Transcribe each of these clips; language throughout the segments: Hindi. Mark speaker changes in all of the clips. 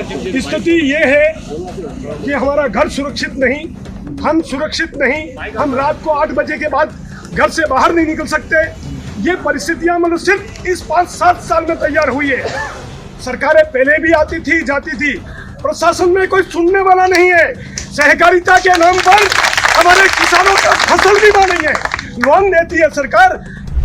Speaker 1: स्थिति ये है कि हमारा घर सुरक्षित नहीं, हम सुरक्षित नहीं, हम रात को 8 बजे के बाद घर से बाहर नहीं निकल सकते। ये परिस्थितियां मतलब सिर्फ इस 5-7 साल में तैयार हुई है। सरकारें पहले भी आती थी जाती थी, प्रशासन में कोई सुनने वाला नहीं है। सहकारिता के नाम पर हमारे किसानों का फसल बीमा नहीं है, लोन देती है सरकार।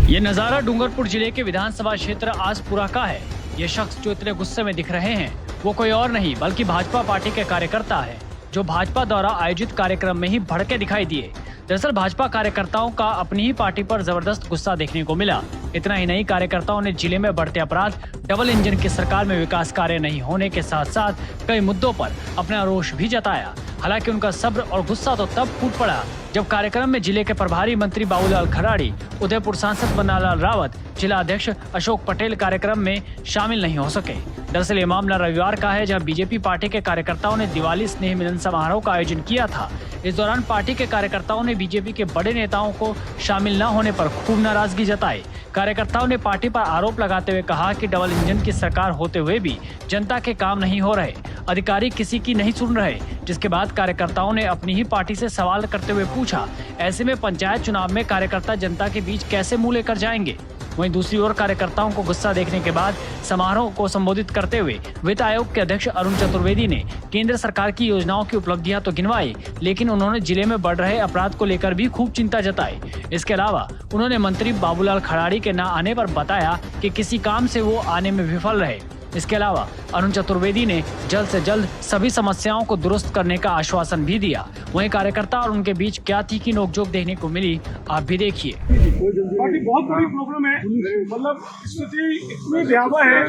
Speaker 2: ये नज़ारा डूंगरपुर जिले के विधानसभा क्षेत्र आसपुरा का है। ये शख्स जो इतने गुस्से में दिख रहे हैं वो कोई और नहीं बल्कि भाजपा पार्टी के कार्यकर्ता है, जो भाजपा द्वारा आयोजित कार्यक्रम में ही भड़के दिखाई दिए। दरअसल भाजपा कार्यकर्ताओं का अपनी ही पार्टी पर जबरदस्त गुस्सा देखने को मिला। इतना ही नहीं, कार्यकर्ताओं ने जिले में बढ़ते अपराध, डबल इंजन की सरकार में विकास कार्य नहीं होने के साथ साथ कई मुद्दों पर अपना रोष भी जताया। हालांकि उनका सब्र और गुस्सा तो तब फूट पड़ा जब कार्यक्रम में जिले के प्रभारी मंत्री बाबूलाल खराड़ी, उदयपुर सांसद बन्नालाल रावत, जिला अध्यक्ष अशोक पटेल कार्यक्रम में शामिल नहीं हो सके। दरअसल ये मामला रविवार का है, जहां बीजेपी पार्टी के कार्यकर्ताओं ने दिवाली स्नेह मिलन समारोह का आयोजन किया था। इस दौरान पार्टी के कार्यकर्ताओं ने बीजेपी के बड़े नेताओं को शामिल न होने पर खूब नाराजगी जताई। कार्यकर्ताओं ने पार्टी पर आरोप लगाते हुए कहा कि डबल इंजन की सरकार होते हुए भी जनता के काम नहीं हो रहे, अधिकारी किसी की नहीं सुन रहे। जिसके बाद कार्यकर्ताओं ने अपनी ही पार्टी से सवाल करते हुए पूछा, ऐसे में पंचायत चुनाव में कार्यकर्ता जनता के बीच कैसे मुंह लेकर जाएंगे। वहीं दूसरी ओर कार्यकर्ताओं को गुस्सा देखने के बाद समारोह को संबोधित करते हुए वित्त आयोग के अध्यक्ष अरुण चतुर्वेदी ने केंद्र सरकार की योजनाओं की उपलब्धियां तो गिनवाई, लेकिन उन्होंने जिले में बढ़ रहे अपराध को लेकर भी खूब चिंता जताई। इसके अलावा उन्होंने मंत्री बाबूलाल खराड़ी के न आने पर बताया कि किसी काम से वो आने में विफल रहे। इसके अलावा अरुण चतुर्वेदी ने जल्द से जल्द सभी समस्याओं को दुरुस्त करने का आश्वासन भी दिया। वहीं कार्यकर्ता और उनके बीच क्या तीखी नोकझोंक देखने को मिली, आप भी देखिए।
Speaker 1: पार्टी बहुत बड़ी प्रॉब्लम है, मतलब स्थिति इतनी भयावह है।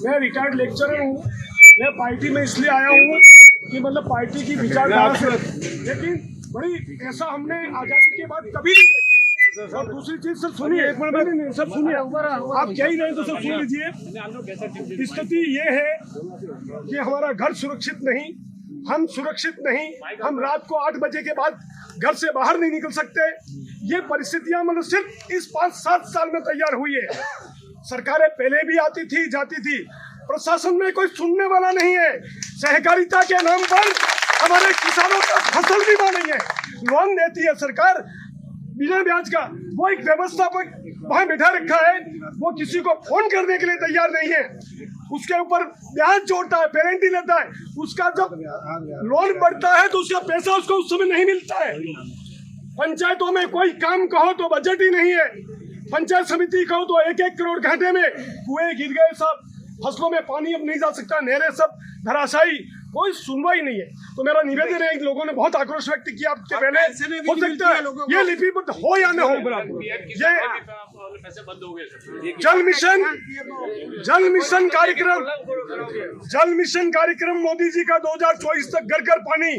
Speaker 1: मैं रिटायर्ड लेक्चरर हूँ, मैं पार्टी में इसलिए आया हूँ कि मतलब पार्टी की विचारधारा से, लेकिन बड़ी ऐसा हमने आजादी के बाद कभी नहीं देखा। और दूसरी चीज सर सुनिए, एक मिनट सर सुनिए, आप क्या ही नहीं तो सर सुन लीजिए। स्थिति ये है कि हमारा घर सुरक्षित नहीं, हम सुरक्षित नहीं, हम रात को 8 बजे के बाद घर से बाहर नहीं निकल सकते। ये परिस्थितियां मतलब सिर्फ इस 5-7 साल में तैयार हुई है। सरकारें पहले भी आती थी जाती थी, प्रशासन में कोई सुनने वाला नहीं है। सहकारिता के नाम पर हमारे किसानों का फसल बीमा नहीं है, लोन देती है सरकार बिना ब्याज का। वो एक व्यवस्थापक वहां बैठा रखा है, वो किसी को फोन करने के लिए तैयार नहीं है। उसके ऊपर ब्याज जोड़ता है, पेनल्टी लेता है। उसका जब लोन बढ़ता है तो उसका पैसा उसको उस समय नहीं मिलता है। पंचायतों में कोई काम कहो तो बजट ही नहीं है। पंचायत समिति कहो तो 1-1 करोड़ घाटे में, कुएं गिर गए सब, फसलों में पानी अब नहीं जा सकता, नहरें सब धराशायी, कोई सुनवाई नहीं है। तो मेरा निवेदन है, लोगों ने बहुत आक्रोश व्यक्त किया आपके पहले, हो सकता है ये लिपिबद्ध हो या न हो। ये जल मिशन कार्यक्रम मोदी जी का 2024 तक घर घर पानी,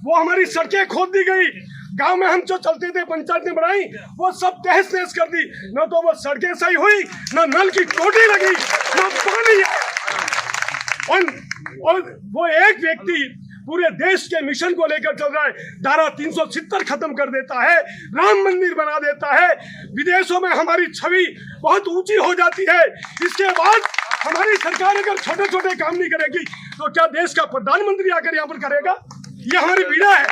Speaker 1: वो हमारी सड़कें खोद दी गई। गांव में हम जो चलते थे, पंचायत ने बनाई, वो सब तहस नहस कर दी। न तो वो सड़कें सही हुई, न नल की टोटी लगी, न पानी। और वो एक व्यक्ति पूरे देश के मिशन को लेकर चल रहा है। धारा 370 खत्म कर देता है, राम मंदिर बना देता है, विदेशों में हमारी छवि बहुत ऊंची हो जाती है। इसके बाद हमारी सरकार अगर छोटे छोटे काम नहीं करेगी तो क्या देश का प्रधानमंत्री आकर यहाँ पर करेगा? ये हमारी पीड़ा है।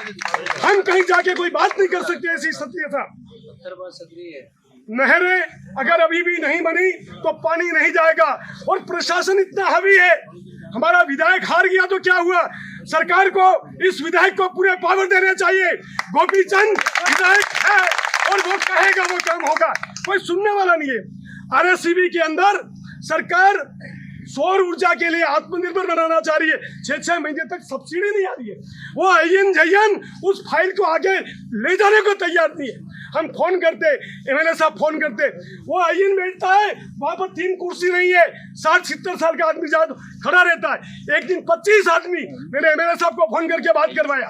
Speaker 1: हम कहीं जाके कोई बात नहीं कर सकते ऐसी स्थिति है। नहरें अगर अभी भी नहीं बनी तो पानी नहीं जाएगा। और प्रशासन इतना हावी है, हमारा विधायक हार गया तो क्या हुआ? सरकार को इस विधायक को पूरे पावर देने चाहिए। गोपी चंद विधायक है और वो कहेगा वो काम होगा, कोई सुनने वाला नहीं है। आरएससीबी के अंदर सरकार सौर ऊर्जा के लिए आत्मनिर्भर बनाना चाह रही है, 6-6 महीने तक सब्सिडी नहीं आ रही है। वो अय्यन जयन उस फाइल को आगे ले जाने को तैयार नहीं है। हम फोन करते, एमएलए साहब फोन करते, वो अय्यन बैठता है, वहां पर 3 कुर्सी नहीं है, 60-70 साल का आदमी खड़ा रहता है। एक दिन 25 आदमी मैंने एमएलए साहब को फोन करके बात करवाया।